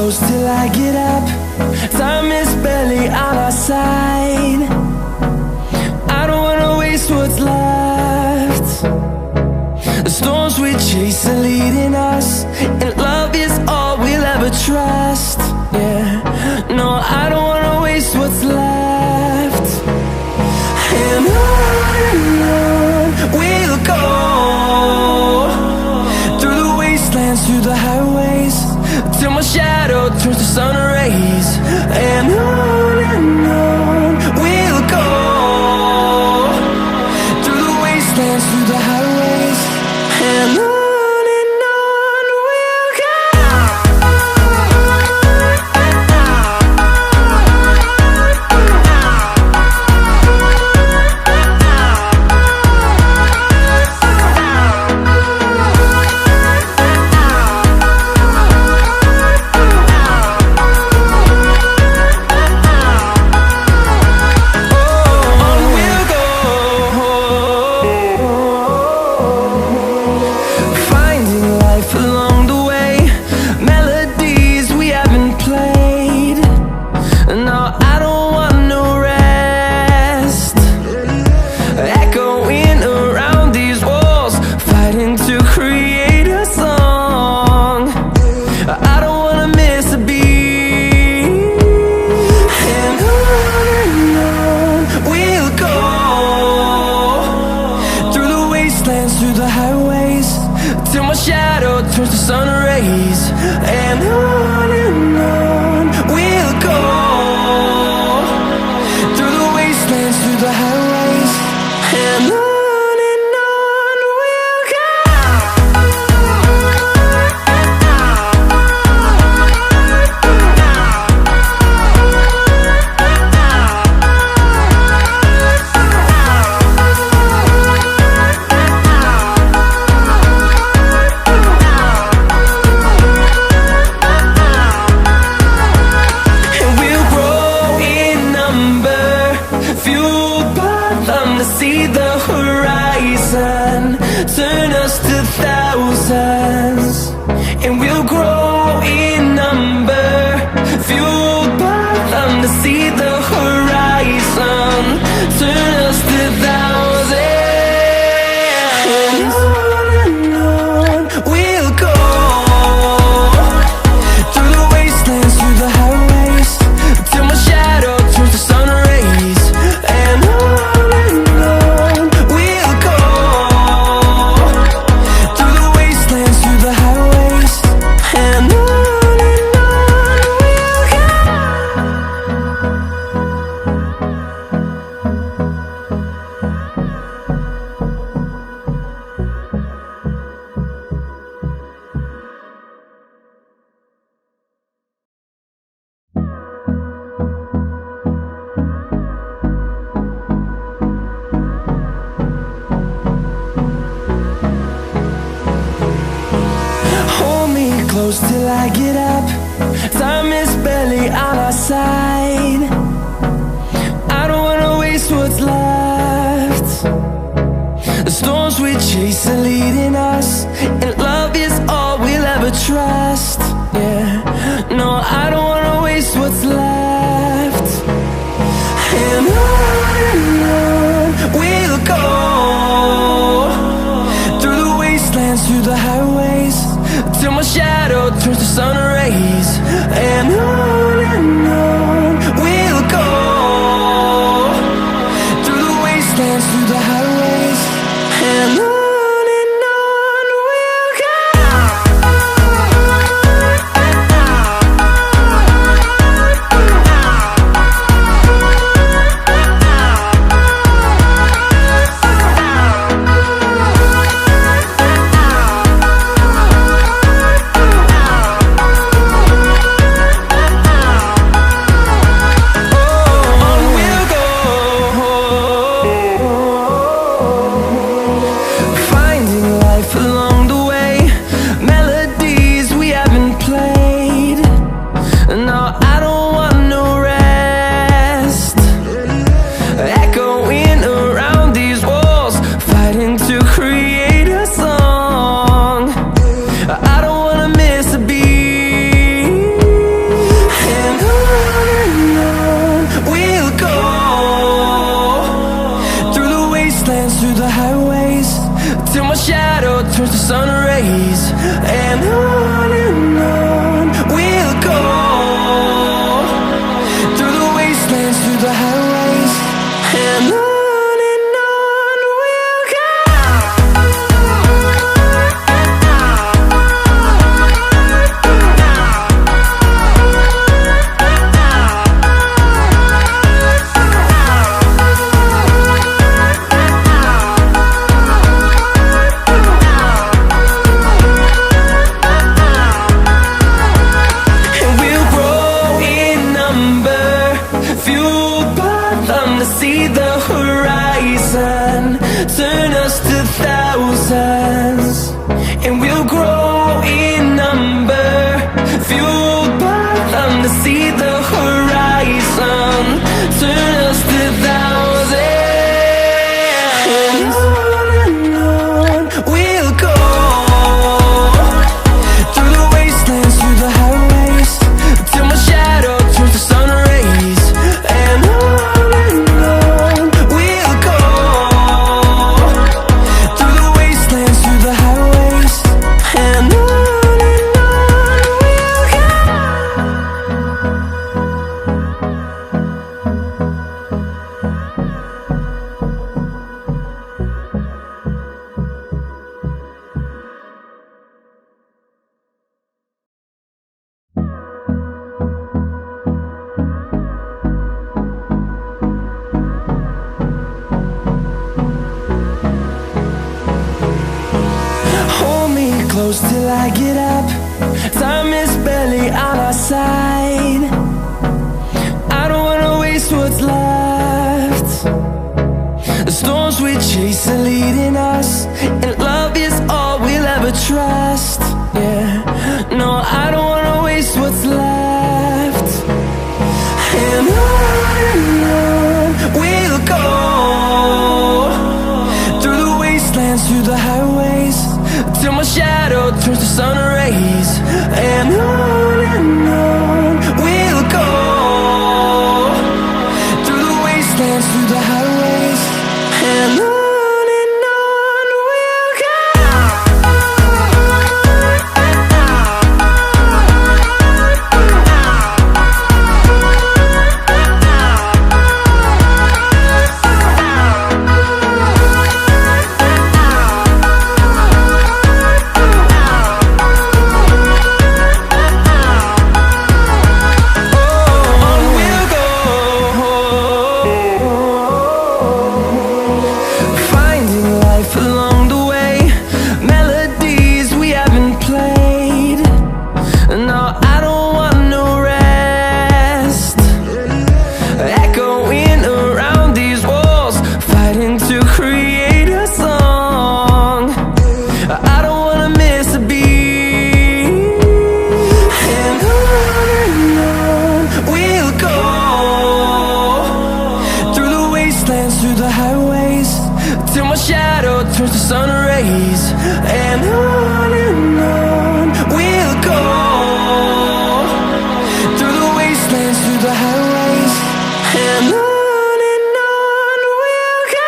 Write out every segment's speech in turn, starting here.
close till I get up. Time is barely on our side. I don't wanna waste what's left. The storms we chase are leading us, and love is all we'll ever trust. Yeah, no, I don't wanna waste what's left. And on we'll go, through the wastelands, through the highways, till my shadow turns to sun rays. And on we'll go, through the wastelands, through the highways, and on we'll go. Through the highways, till my shadow turns to sun rays. And on we'll go, through the wastelands, through the highways, and on we'll go. See the horizon, turn us to thousands, and we'll grow in number, fueled by them. To see the horizon, turn us to thousands, and on we'll go, through the wastelands, through the highways, till my shadow turns to sun rays. And on close till I get up. Time is barely on our side. I don't wanna waste what's left. The storms we chase are leading us, and love is all we'll ever trust. Yeah, no, I don't wanna waste what's left. And on we'll go, through the wastelands, through the highways, till my shadow turns to sun rays. And on we'll go, through the wastelands, through the highways, and on the highways, and on we'll go. See the horizon, turn us to thousands, and we'll grow in number, fueled by them to see the horizon, turn us to thousands, and on we'll go, through the wastelands, through the highways, till my shadow turns to sun rays, and on close till I get up. Time is barely on our side. I don't wanna waste what's left. The storms we chase are leading us, and love is all we'll ever trust. Yeah, no, I don't wanna waste what's left. And on we'll go, through the wastelands, through the highways, till my shadow turns to sun rays, and on we'll go, through the wastelands, through the highways, and on we'll go. Through the highways, till my shadow turns to sun rays, and on we'll go, through the wastelands, through the highways, and on we'll go.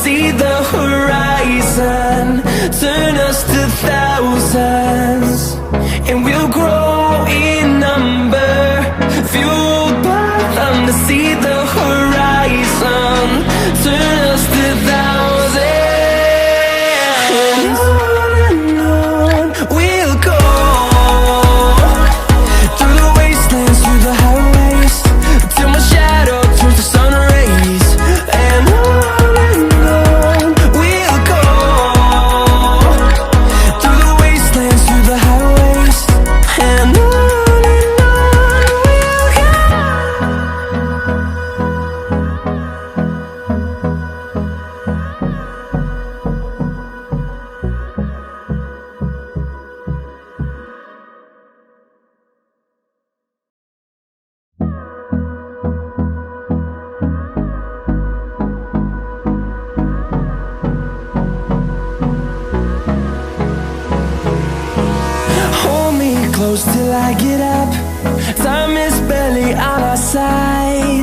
See the horizon, turn us to thousands, and we'll grow in number, fueled by them to see the horizon, turn us to thousands, and on we'll go, through the wastelands, through the highways, till my shadow turns to sun rays, and on through the highways, and on we'll go. close till I get up. Time is barely on our side.